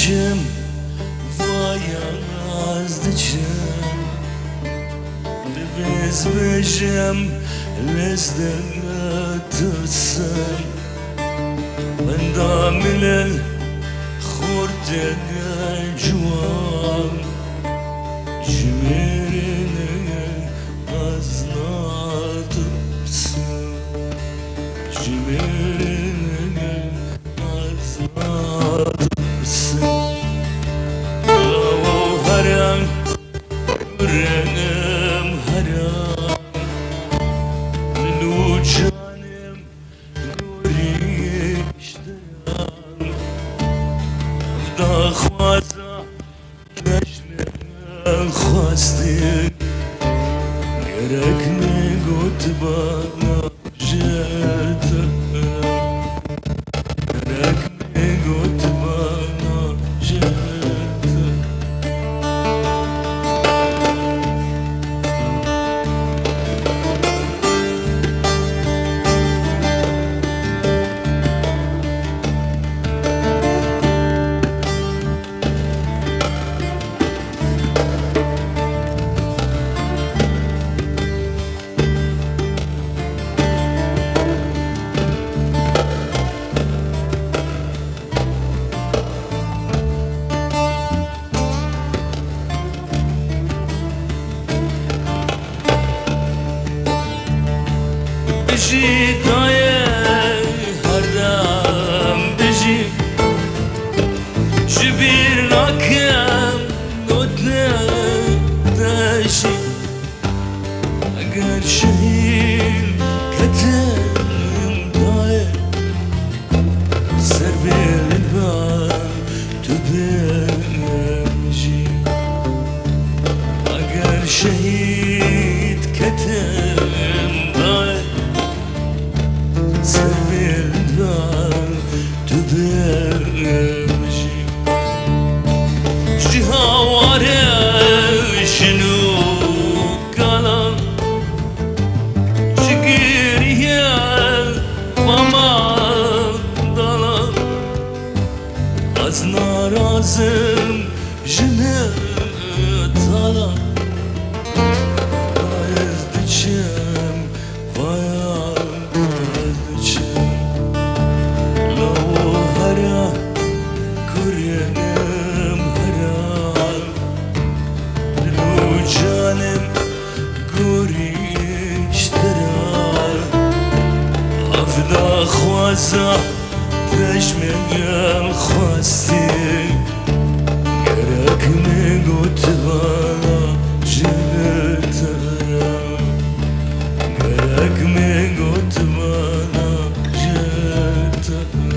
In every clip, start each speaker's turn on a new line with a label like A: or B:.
A: diçim vay az diçim Biz bejim lezzetlisin Ben damilel خورده جوان جمیرینه از ناترسم جمیرینه از ناترسم لو هرم رنم هرم لو جانم گریشترم دا خوازا نجمم خواستی گرک نگوت بانا جتم گرک نگوت بانا جتم بجی دایه هر دم بجی جبیر نکم نوتنه داشی اگر شهیر کتم دایه سر بالبال تو بجی اگر شهید کتم دایه Sevildar tüberci Cihavare şinu kalan Şikiriye mama dalan Az narazım jine talan Bayez diçem vayal Kuryenim haram Lu canım guriştirar Afda khwaza Pejmem khwasti Gerek mi gutbana jiltara Gerek mi gutbana jiltara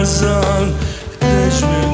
A: خوازان دژمن